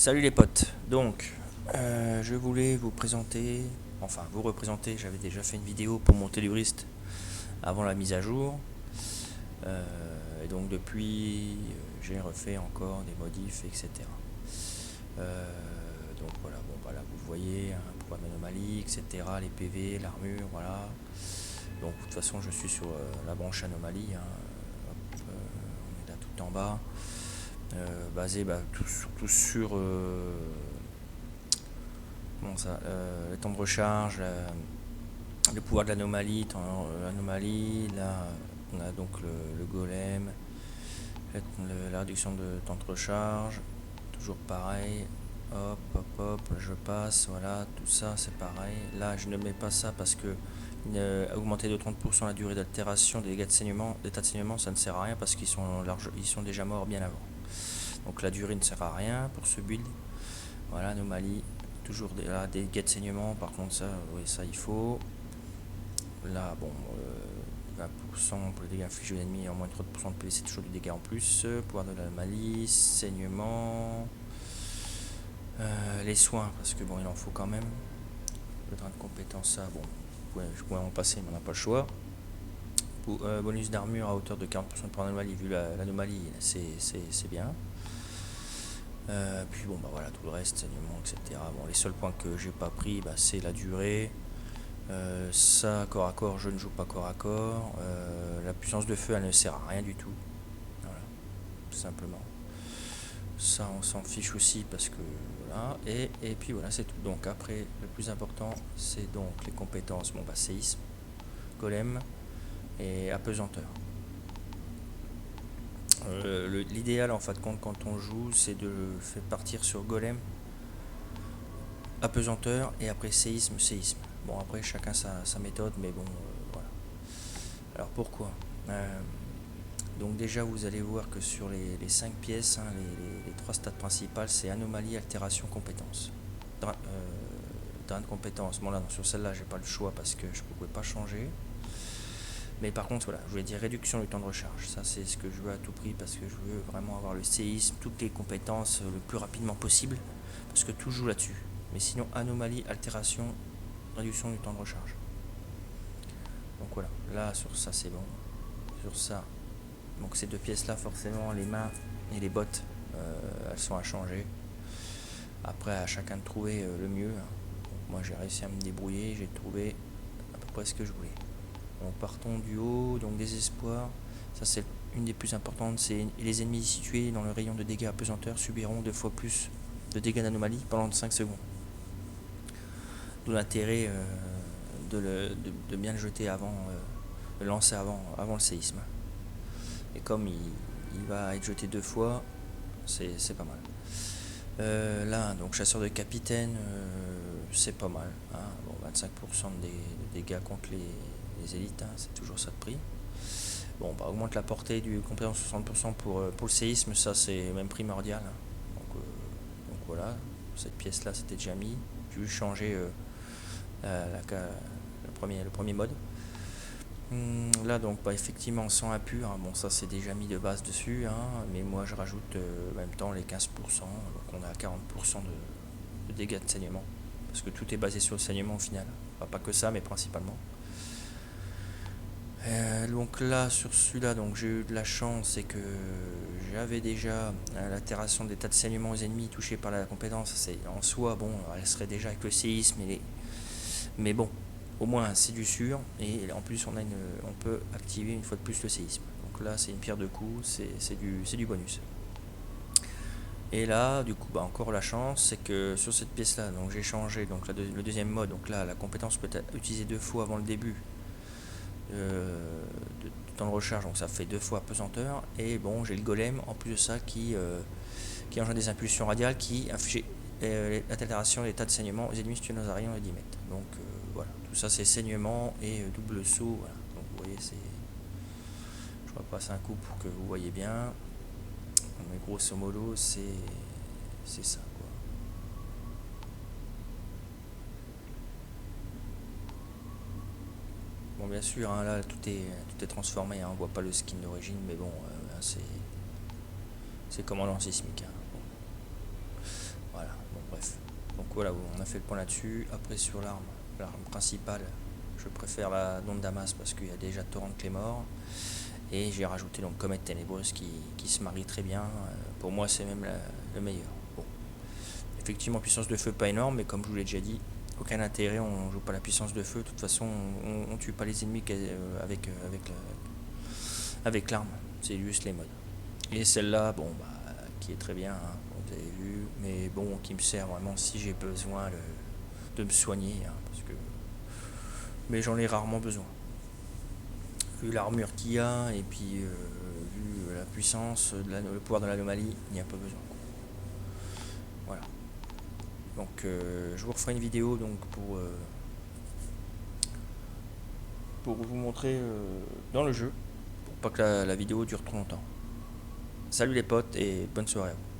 Salut les potes, donc je voulais vous présenter, enfin vous représenter, j'avais déjà fait une vidéo pour mon Tellurist avant la mise à jour, et donc depuis j'ai refait encore des modifs, etc. Donc voilà, bon voilà, vous le voyez, un programme anomalie, etc., les PV, l'armure, voilà. Donc de toute façon je suis sur la branche anomalie, hein. Hop, on est là tout en bas. Basé surtout sur le temps de recharge, le pouvoir de l'anomalie, là on a donc le golem, la réduction de temps de recharge, toujours pareil, hop hop hop, je passe, voilà, tout ça c'est pareil. Là je ne mets pas ça parce que augmenter de 30% la durée d'altération des dégâts de saignement, d'état de saignement, ça ne sert à rien parce ils sont déjà morts bien avant. Donc la durée ne sert à rien pour ce build. Voilà, anomalie, toujours des dégâts de saignement, par contre ça, oui, ça il faut. Là, bon, 20% pour les dégâts infligés aux ennemis et en moins de 30% de PV, c'est toujours du dégât en plus. Pouvoir de l'anomalie, saignement, les soins, parce que bon, il en faut quand même. Le train de compétence, ça, bon, je pourrais en passer, mais on n'a pas le choix. Bonus d'armure à hauteur de 40% pour l'anomalie, vu l'anomalie, c'est bien. Puis bon, bah voilà, tout le reste, saignement, etc. Bon, les seuls points que j'ai pas pris, bah, c'est la durée. Ça, corps à corps, je ne joue pas corps à corps. La puissance de feu, elle ne sert à rien du tout. Voilà, tout simplement. Ça, on s'en fiche aussi parce que voilà. Et puis voilà, c'est tout. Donc après, le plus important, c'est donc les compétences. Bon, bah séisme, golem et apesanteur. L'idéal en fin de compte quand on joue, c'est de faire partir sur golem, apesanteur et après séisme. Bon, après chacun sa méthode, mais bon, voilà. Alors pourquoi Donc déjà vous allez voir que sur les 5 pièces, hein, les 3 stats principales, c'est anomalie, altération, compétence. Drain de compétence. Bon là sur celle-là j'ai pas le choix parce que je ne pouvais pas changer. Mais par contre voilà, je voulais dire réduction du temps de recharge. Ça c'est ce que je veux à tout prix parce que je veux vraiment avoir le séisme, toutes les compétences le plus rapidement possible. Parce que tout joue là-dessus. Mais sinon anomalie, altération, réduction du temps de recharge. Donc voilà, là sur ça c'est bon. Sur ça, donc ces deux pièces là forcément les mains et les bottes elles sont à changer. Après à chacun de trouver le mieux. Donc, moi j'ai réussi à me débrouiller, j'ai trouvé à peu près ce que je voulais. Donc partons du haut, donc désespoir. Ça c'est une des plus importantes, c'est les ennemis situés dans le rayon de dégâts apesanteur subiront 2 fois plus de dégâts d'anomalie pendant 5 secondes. D'où l'intérêt de bien le jeter avant, de le lancer avant le séisme. Et comme il va être jeté 2 fois, c'est pas mal. Là, donc chasseur de capitaine, c'est pas mal. Hein. Bon, 25% de dégâts contre les élites, hein, c'est toujours ça de prix. Bon, bah, augmente la portée du compétence 60% pour le séisme, ça c'est même primordial. Hein. Donc voilà, cette pièce là c'était déjà mis. J'ai dû changer le premier mode. Là donc bah, effectivement sans impur, hein, bon ça c'est déjà mis de base dessus, hein, mais moi je rajoute en même temps les 15%, donc on a 40% de dégâts de saignement, parce que tout est basé sur le saignement au final, enfin, pas que ça mais principalement. Donc là sur celui-là donc j'ai eu de la chance, c'est que j'avais déjà l'altération des tas de saignement aux ennemis touchés par la compétence, c'est en soi bon, elle serait déjà avec le séisme mais bon, au moins c'est du sûr, et en plus on peut activer une fois de plus le séisme. Donc là c'est une pierre de coups, c'est du bonus. Et là du coup bah, encore la chance, c'est que sur cette pièce là, donc j'ai changé donc le deuxième mode, donc là la compétence peut être utilisée 2 fois avant le début de temps de recharge, donc ça fait 2 fois pesanteur, et bon j'ai le golem en plus de ça qui engendre des impulsions radiales qui inflige l'altération des tas de saignement aux ennemis situés dans un rayon de 10 mètres. Donc voilà, tout ça c'est saignement et double saut. Voilà. Donc vous voyez, je repasse un coup pour que vous voyez bien. Mais grosso modo, c'est ça quoi. Bon bien sûr, hein, là tout est transformé. Hein, on voit pas le skin d'origine, mais bon, c'est commandant sismique. Hein. Bon. bref. Donc voilà, on a fait le point là-dessus. Après sur l'arme principale, je préfère la Don de Damas parce qu'il y a déjà Torrent Claymore. Et j'ai rajouté donc Comète Ténébreuse qui se marie très bien. Pour moi c'est même le meilleur. Bon. Effectivement puissance de feu pas énorme, mais comme je vous l'ai déjà dit, aucun intérêt, on joue pas la puissance de feu. De toute façon on tue pas les ennemis avec l'arme. C'est juste les modes. Et celle-là, bon bah qui est très bien, hein, vous avez vu, mais bon qui me sert vraiment si j'ai besoin de me soigner, hein, parce que mais j'en ai rarement besoin. Vu l'armure qu'il y a et puis vu la puissance, le pouvoir de l'anomalie, il n'y a pas besoin. Voilà. Donc je vous referai une vidéo donc pour vous montrer dans le jeu, pour pas que la vidéo dure trop longtemps. Salut les potes et bonne soirée à vous.